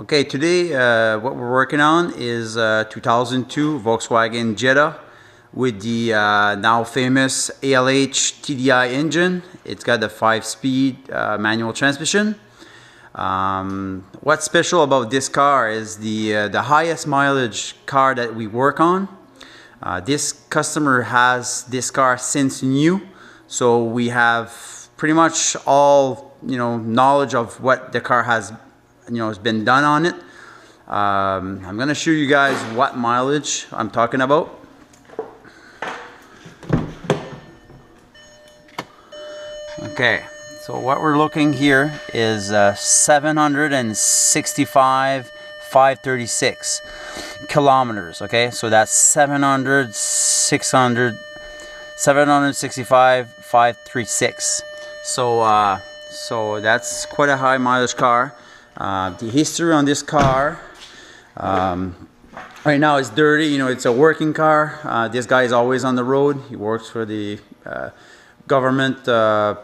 Okay, today what we're working on is 2002 Volkswagen Jetta with the now famous ALH TDI engine. It's got the 5-speed manual transmission. What's special about this car is the highest mileage car that we work on. This customer has this car since new, so we have pretty much all knowledge of what the car has has been done on it. I'm gonna show you guys what mileage I'm talking about. Okay, so what we're looking here is 765,536 kilometers. Okay, so that's 765,536. So that's quite a high mileage car. The history on this car, right now it's dirty. It's a working car. This guy is always on the road. He works for the government, for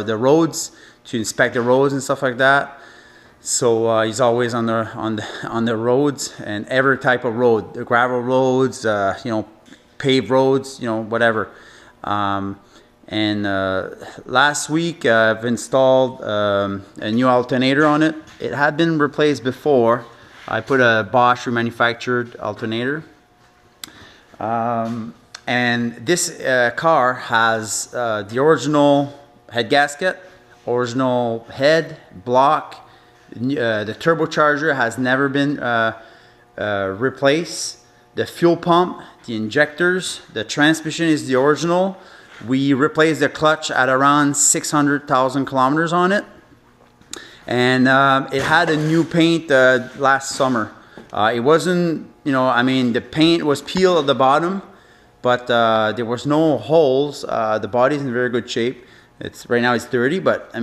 the roads, to inspect the roads and stuff like that. So he's always on the roads, and every type of road, the gravel roads, paved roads, whatever. And last week I've installed a new alternator on it. It had been replaced before. I put a Bosch remanufactured alternator. And this car has the original head gasket, original head, block. The turbocharger has never been replaced. The fuel pump, the injectors, the transmission is the original. We replaced the clutch at around 600,000 kilometers on it, and it had a new paint last summer. It wasn't, the paint was peeled at the bottom, but there was no holes. The body's in very good shape. Right now it's dirty, but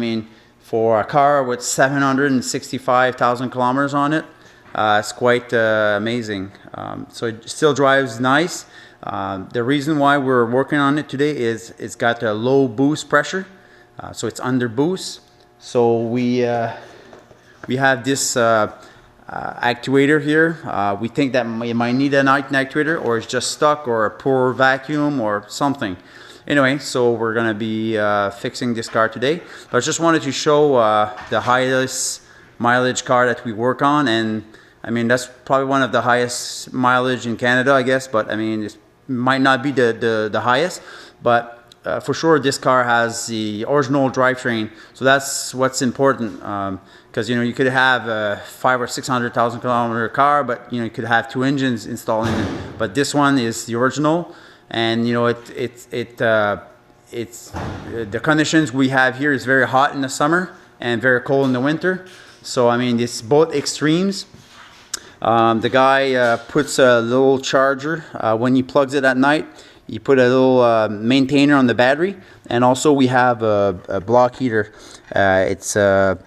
for a car with 765,000 kilometers on it, it's quite amazing. So it still drives nice. The reason why we're working on it today is it's got a low boost pressure, so it's under boost. So we have this actuator here. We think that it might need an actuator, or it's just stuck, or a poor vacuum or something. Anyway, so we're gonna be fixing this car today. But I just wanted to show the highest mileage car that we work on, and that's probably one of the highest mileage in Canada, I guess. But it might not be the highest, but for sure this car has the original drivetrain, so that's what's important. Because you could have a 500,000 or 600,000 kilometer car, but you could have two engines installed in it. But this one is the original, and the conditions we have here is very hot in the summer and very cold in the winter. So it's both extremes. The guy puts a little charger when he plugs it at night. You put a little maintainer on the battery, and also we have a block heater. It's a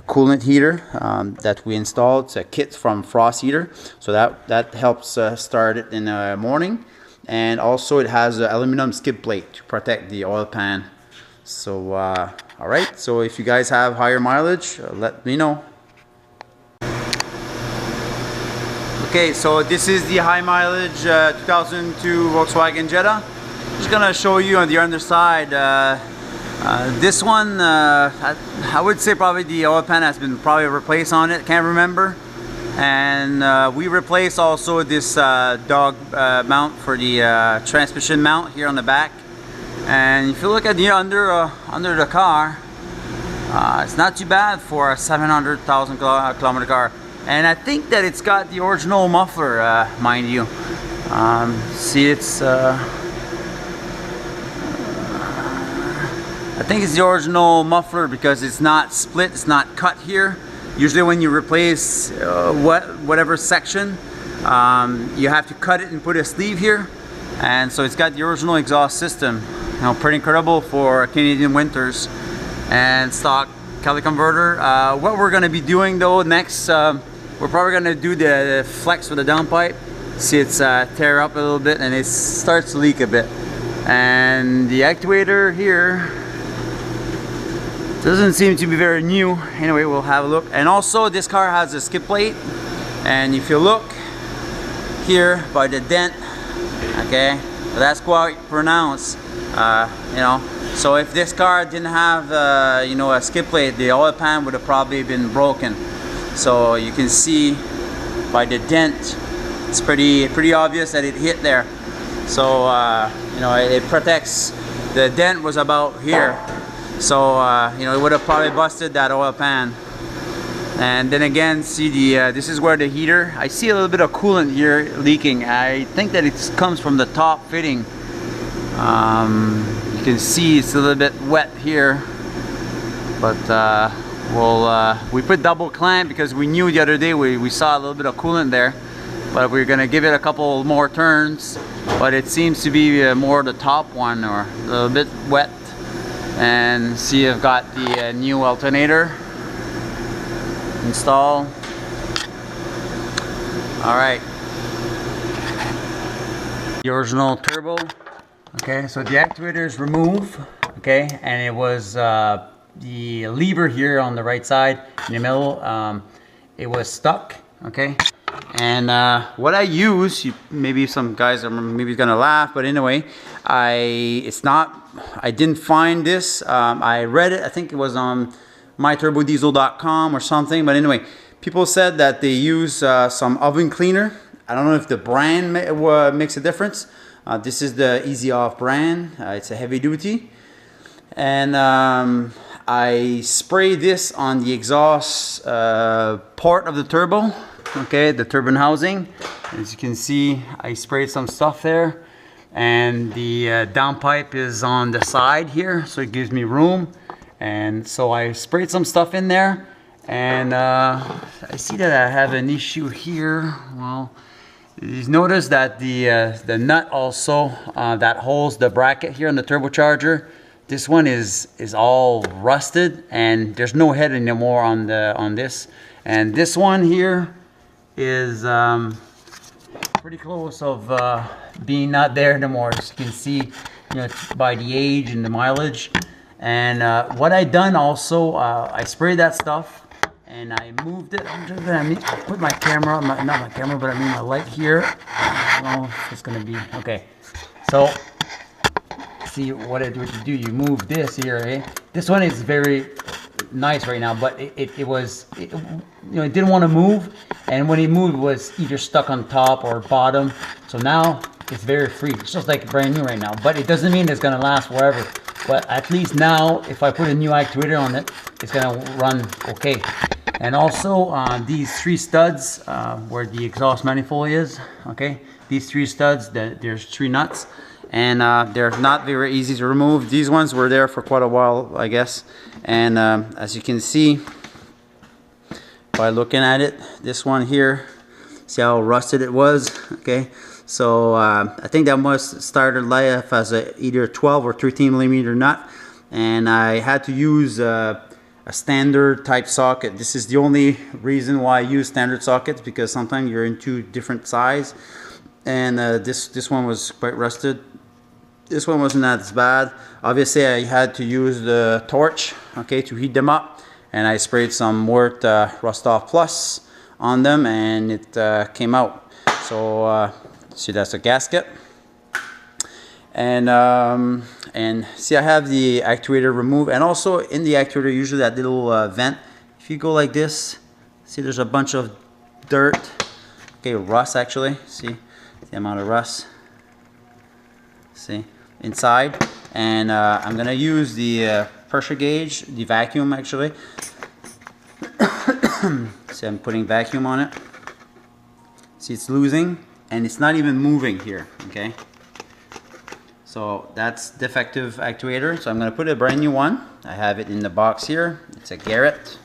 coolant heater that we installed. It's a kit from Frost Heater, so that helps start it in the morning. And also it has an aluminum skid plate to protect the oil pan. So all right, so if you guys have higher mileage, let me know. Okay, so this is the high mileage 2002 Volkswagen Jetta. I'm just gonna show you on the underside. This one, I would say probably the oil pan has been probably replaced on it. Can't remember. And we replaced also this dog mount for the transmission mount here on the back. And if you look at the under the car, it's not too bad for a 700,000 kilometer car. And I think that it's got the original muffler, mind you. See, it's I think it's the original muffler because it's not split, it's not cut here. Usually when you replace whatever section, you have to cut it and put a sleeve here. And so it's got the original exhaust system. Pretty incredible for Canadian winters. And stock catalytic converter. What we're gonna be doing though next, we're probably gonna do the flex with the downpipe. See, it's tear up a little bit and it starts to leak a bit. And the actuator here, Doesn't seem to be very new. Anyway, we'll have a look. And also this car has a skid plate, and if you look here by the dent, okay, that's quite pronounced, you know. So if this car didn't have you know, a skid plate, the oil pan would have probably been broken. So you can see by the dent, it's pretty obvious that it hit there. So you know, it protects. The dent was about here, so you know, it would have probably busted that oil pan. And then again, see the this is where the heater, I see a little bit of coolant here leaking. I think that it comes from the top fitting. You can see it's a little bit wet here, but we put double clamp because we knew the other day we saw a little bit of coolant there, but we're gonna give it a couple more turns. But it seems to be more the top one, or a little bit wet. And see, I've got the new alternator installed. Alright, the original turbo. Okay, so the actuator is removed, okay, and it was the lever here on the right side in the middle, it was stuck, okay. And what I use, maybe some guys are maybe gonna laugh, but anyway, I didn't find this. I read it, I think it was on myturbodiesel.com or something, but anyway, people said that they use some oven cleaner. I don't know if the brand makes a difference. This is the Easy Off brand. It's a heavy duty, and I spray this on the exhaust part of the turbo. Okay, the turbine housing. As you can see, I sprayed some stuff there, and the downpipe is on the side here, so it gives me room. And so I sprayed some stuff in there, and I see that I have an issue here. Well, you notice that the nut also that holds the bracket here on the turbocharger, this one is all rusted, and there's no head anymore on this. And this one here is pretty close of being not there anymore, as you can see, you know, by the age and the mileage. And what I done also, I sprayed that stuff and I moved it. I'm just gonna put my camera, not my camera, but I mean my light here. I don't know if it's gonna be okay. So see what you do. You move this here, eh? This one is very nice right now, but it you know, it didn't want to move, and when it moved, it was either stuck on top or bottom. So now it's very free. It's just like brand new right now, but it doesn't mean it's gonna last forever. But at least now, if I put a new actuator on it, it's gonna run okay. And also these three studs where the exhaust manifold is, okay, these three studs, there's three nuts, and they're not very easy to remove. These ones were there for quite a while, I guess. And as you can see by looking at it, this one here, see how rusted it was, okay. So I think that must started life as either 12 or 13 millimeter nut, and I had to use a standard type socket. This is the only reason why I use standard sockets, because sometimes you're in two different size. And this one was quite rusted. This one wasn't as bad. Obviously I had to use the torch, okay, to heat them up, and I sprayed some Wort Rust Off Plus on them, and it came out. So see, that's a gasket. And see, I have the actuator removed, and also in the actuator usually that little vent, if you go like this, see there's a bunch of dirt, okay, rust actually, see the amount of rust, see, inside. And I'm gonna use the pressure gauge, the vacuum actually. See, I'm putting vacuum on it. See, it's losing, and it's not even moving here, okay. So that's defective actuator. So I'm going to put a brand new one. I have it in the box here. It's a Garrett.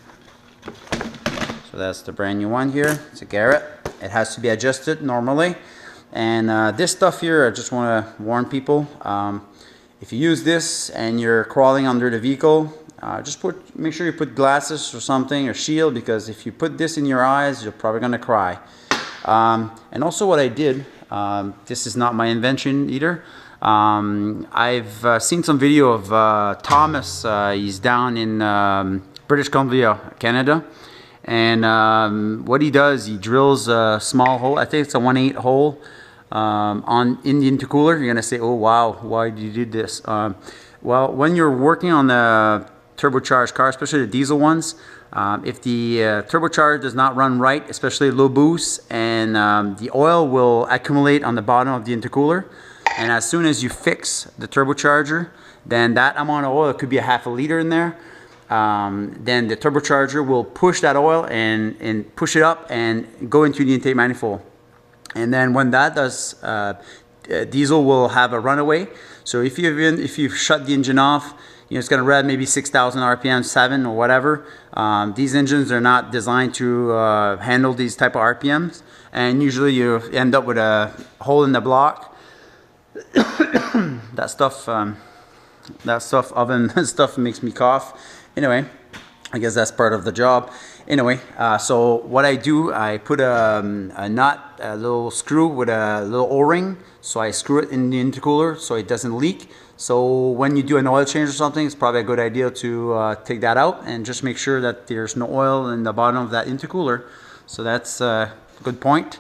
So that's the brand new one here. It's a Garrett. It has to be adjusted normally. And this stuff here, I just want to warn people. If you use this and you're crawling under the vehicle, just make sure you put glasses or something, or shield, because if you put this in your eyes, you're probably going to cry. And also what I did, this is not my invention either. I've seen some video of Thomas. He's down in British Columbia, Canada, and what he does, he drills a small hole. I think it's a 1/8 hole in the intercooler. You're gonna say, "Oh wow, why did you do this?" Well, when you're working on the turbocharged car, especially the diesel ones, if the turbocharger does not run right, especially low boost, and the oil will accumulate on the bottom of the intercooler, and as soon as you fix the turbocharger, then that amount of oil, it could be a half a liter in there, then the turbocharger will push that oil and push it up and go into the intake manifold. And then when that does, diesel will have a runaway. So if you shut the engine off, you know, it's going to rev maybe 6,000 RPM, 7 or whatever. These engines are not designed to handle these type of RPMs, and usually you end up with a hole in the block. that stuff oven stuff makes me cough. Anyway, I guess that's part of the job. Anyway, so what I do, I put a nut, a little screw with a little O-ring. So I screw it in the intercooler so it doesn't leak. So when you do an oil change or something, it's probably a good idea to take that out and just make sure that there's no oil in the bottom of that intercooler. So that's a good point.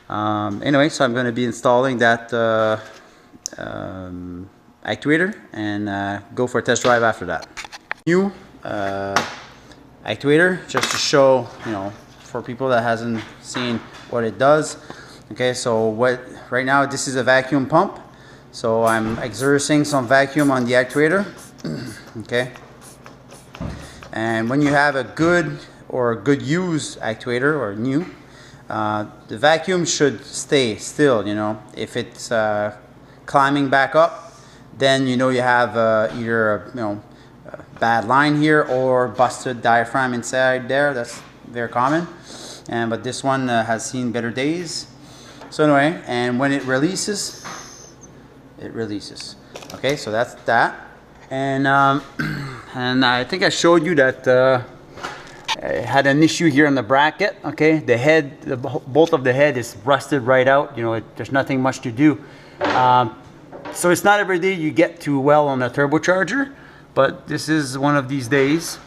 Anyway, so I'm going to be installing that actuator and go for a test drive after that. New actuator, just to show, you know, for people that hasn't seen what it does. Okay, so right now this is a vacuum pump, so I'm exerting some vacuum on the actuator. Okay, and when you have a good used actuator or new, the vacuum should stay still. You know, if it's climbing back up, then you know you have either a bad line here or busted diaphragm inside there. That's very common, but this one has seen better days. So anyway, and when it releases, it releases. Okay, so that's that. And and I think I showed you that I had an issue here in the bracket. Okay, the head, the bolt of the head is rusted right out. You know, there's nothing much to do. So it's not every day you get to well on a turbocharger, but this is one of these days.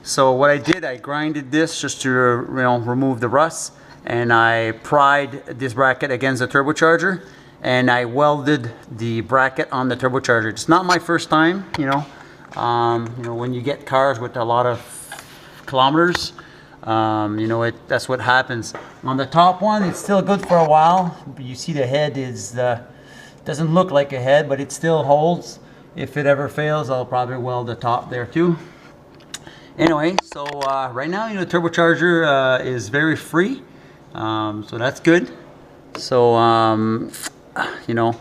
So what I did, I grinded this just to remove the rust. And I pried this bracket against the turbocharger, and I welded the bracket on the turbocharger. It's not my first time, you know. When you get cars with a lot of kilometers, you know, that's what happens. On the top one, it's still good for a while. You see the head is doesn't look like a head, but it still holds. If it ever fails, I'll probably weld the top there too. Anyway, so right now, you know, the turbocharger is very free. So that's good. So you know,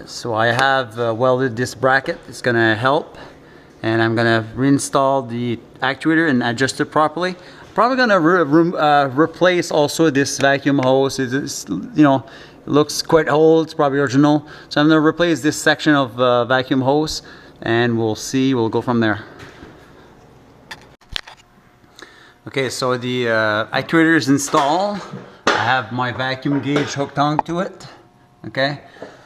so I have welded this bracket. It's gonna help, and I'm gonna reinstall the actuator and adjust it properly. Probably gonna replace also this vacuum hose. It's, you know, it looks quite old. It's probably original. So I'm gonna replace this section of vacuum hose, and we'll see. We'll go from there. Okay, so the actuator is installed. I have my vacuum gauge hooked onto it. Okay,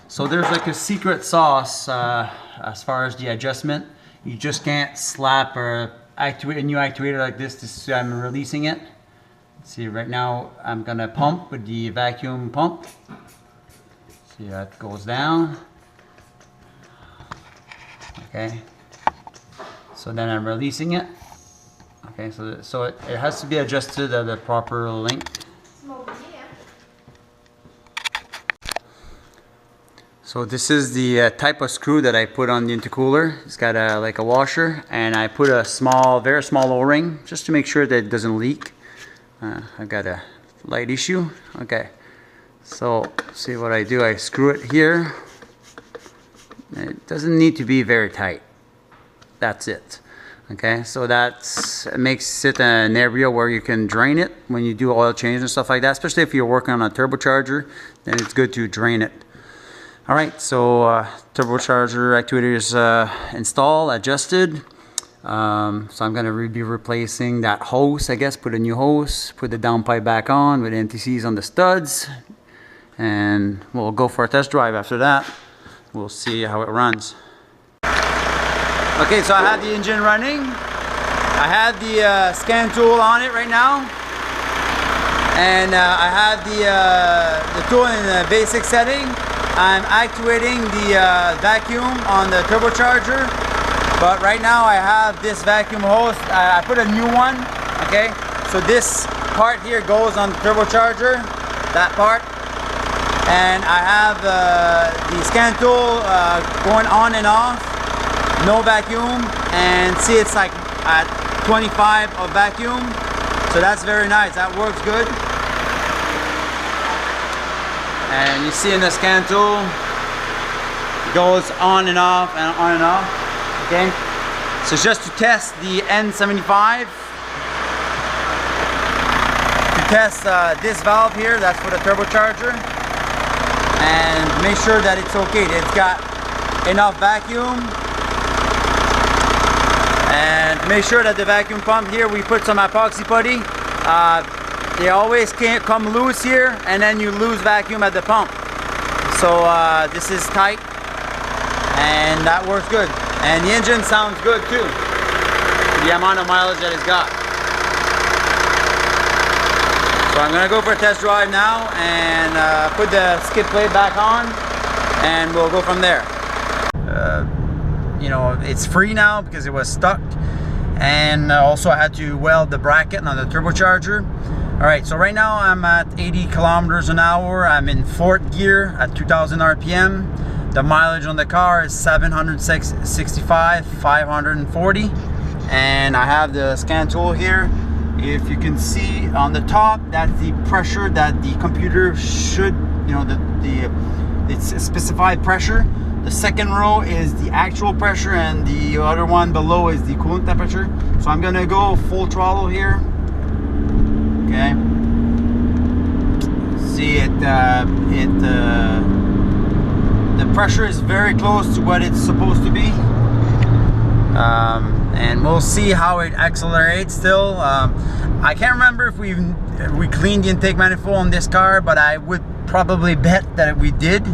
so there's like a secret sauce as far as the adjustment. You just can't slap a new actuator like this. I'm releasing it. See, right now I'm gonna pump with the vacuum pump. See, that goes down. Okay, so then I'm releasing it. Okay, so it has to be adjusted at the proper length. So this is the type of screw that I put on the intercooler. It's got like a washer, and I put a very small O-ring just to make sure that it doesn't leak. I've got a light issue. Okay, so see what I do. I screw it here. It doesn't need to be very tight. That's it. Okay, so that makes it an area where you can drain it when you do oil change and stuff like that. Especially if you're working on a turbocharger, then it's good to drain it. All right, so turbocharger actuator is installed, adjusted. So I'm going to be replacing that hose, I guess, put a new hose, put the downpipe back on with NTCs on the studs, and we'll go for a test drive after that. we'll see how it runs. Okay, so I have the engine running. I have the scan tool on it right now, and I have the tool in the basic setting. I'm actuating the vacuum on the turbocharger, but right now I have this vacuum hose. I put a new one. Okay, so this part here goes on the turbocharger, that part, and I have the scan tool going on and off, no vacuum, and see it's like at 25 of vacuum, so that's very nice. That works good. And you see in the scan tool, it goes on and off and on and off. Okay, so just to test the N75, to test this valve here, that's for the turbocharger, and make sure that it's okay. It's got enough vacuum. And make sure that the vacuum pump here, we put some epoxy putty. They always can't come loose here, and then you lose vacuum at the pump. So this is tight, and that works good. And the engine sounds good too, the amount of mileage that it's got. So I'm gonna go for a test drive now and put the skid plate back on, and we'll go from there. You know, it's free now because it was stuck, and also I had to weld the bracket on the turbocharger. All right, so right now I'm at 80 kilometers an hour. I'm in 4th gear at 2000 RPM. The mileage on the car is 765, 540, and I have the scan tool here. If you can see on the top, that's the pressure that the computer should, you know, it's a specified pressure. The second row is the actual pressure, and the other one below is the coolant temperature. So I'm gonna go full throttle here. Okay. See the pressure is very close to what it's supposed to be, and we'll see how it accelerates. Still, I can't remember if we cleaned the intake manifold on this car, but I would probably bet that we did.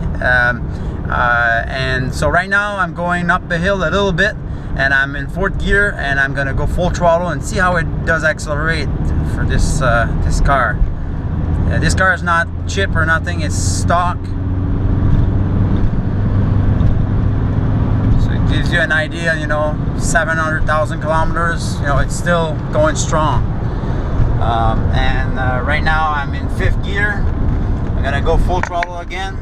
And so right now I'm going up the hill a little bit, and I'm in 4th gear, and I'm gonna go full throttle and see how it does accelerate for this this car. This car is not chip or nothing, it's stock. So it gives you an idea, you know, 700,000 kilometers, you know, it's still going strong. Right now I'm in 5th gear. I'm gonna go full throttle again,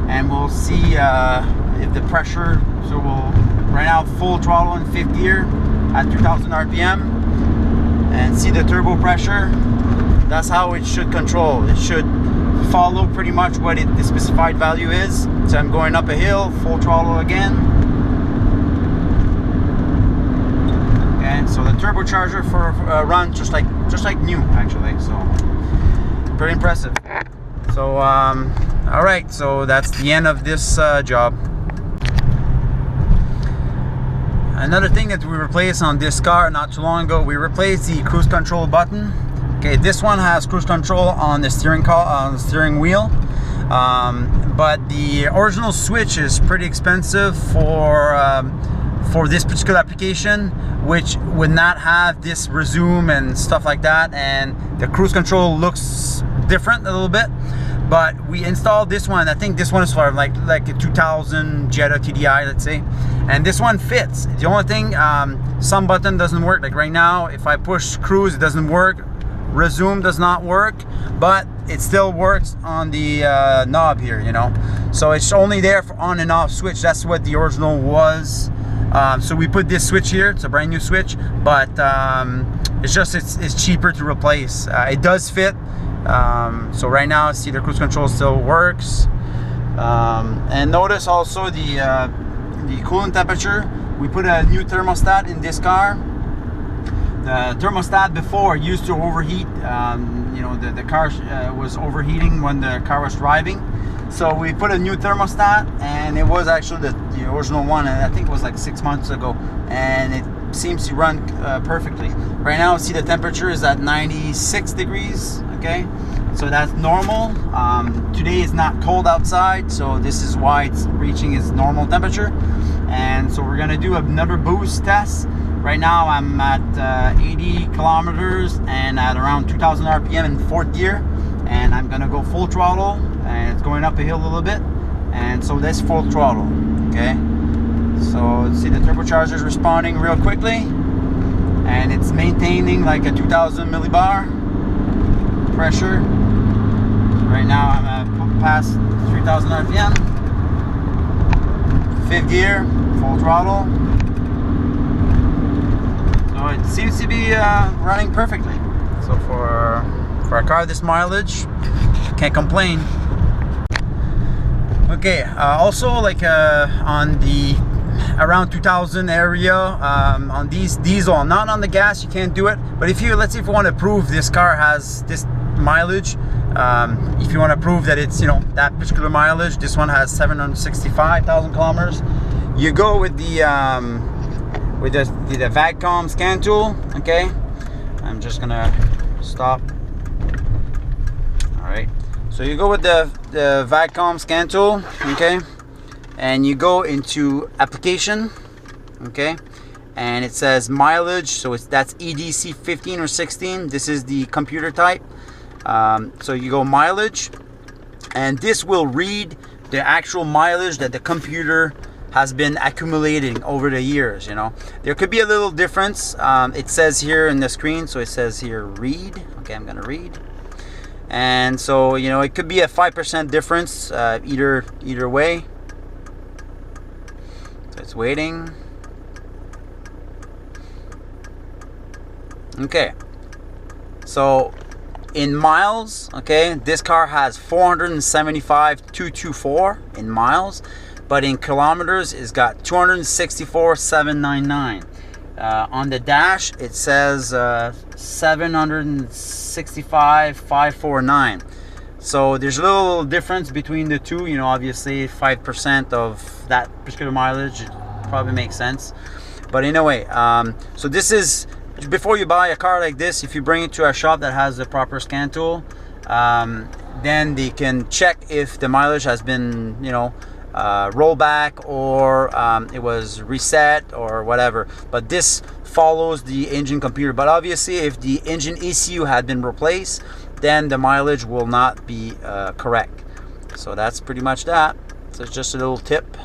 and we'll see if the pressure, so we'll right now full throttle in 5th gear at 2000 RPM, and see the turbo pressure. That's how it should control. It should follow pretty much what the specified value is. So I'm going up a hill, full throttle again. Okay, so the turbocharger for runs just like new, actually. So pretty impressive. So all right, so that's the end of this job. Another thing that we replaced on this car not too long ago, we replaced the cruise control button. Okay, this one has cruise control on the steering wheel, but the original switch is pretty expensive for this particular application, which would not have this resume and stuff like that, and the cruise control looks different a little bit. But we installed this one. I think this one is for like a 2000 Jetta TDI, let's say, and this one fits. The only thing, some button doesn't work. Like right now, if I push cruise, it doesn't work. Resume does not work, but it still works on the knob here, you know. So it's only there for on and off switch. That's what the original was. So we put this switch here. It's a brand new switch, but it's cheaper to replace. It does fit. So right now, see, the cruise control still works. And notice also the coolant temperature. We put a new thermostat in this car. The thermostat before used to overheat. You know, the car was overheating when the car was driving. So we put a new thermostat, and it was actually the original one, and I think it was like 6 months ago, and it seems to run perfectly. Right now, see, the temperature is at 96 degrees. Okay, So that's normal. Today is not cold outside, so this is why it's reaching its normal temperature. And so we're gonna do another boost test. Right now I'm at 80 kilometers and at around 2000 RPM in fourth gear, and I'm gonna go full throttle, and it's going up a hill a little bit, and so that's full throttle. Okay, so see the turbocharger is responding real quickly, and it's maintaining like a 2000 millibar pressure. Right now I'm past 3000 RPM. Fifth gear, full throttle. So it seems to be running perfectly. So for a car this mileage, can't complain. Okay, also like on the around 2000 area, on these diesel, not on the gas, you can't do it. But if you, let's say if you want to prove this car has this mileage, if you want to prove that it's, you know, that particular mileage, this one has 765,000 kilometers, you go with the VAGCOM scan tool. Okay, I'm just gonna stop. All right, so you go with the VAGCOM scan tool. Okay, and you go into application. Okay, and it says mileage, so that's EDC 15 or 16. This is the computer type. So you go mileage, and this will read the actual mileage that the computer has been accumulating over the years. You know, there could be a little difference. It says here in the screen, so it says here read. Okay, I'm gonna read, and so, you know, it could be a 5% difference either way. So it's waiting. Okay, so in miles, okay, this car has 475,224 in miles, but in kilometers it's got 264,799. On the dash it says 765,549. So there's a little difference between the two. You know, obviously 5% of that particular mileage probably makes sense. But anyway, so this is, before you buy a car like this, if you bring it to a shop that has the proper scan tool, then they can check if the mileage has been, you know, rollback, or it was reset or whatever. But this follows the engine computer. But obviously if the engine ECU had been replaced, then the mileage will not be correct. So that's pretty much that. So it's just a little tip.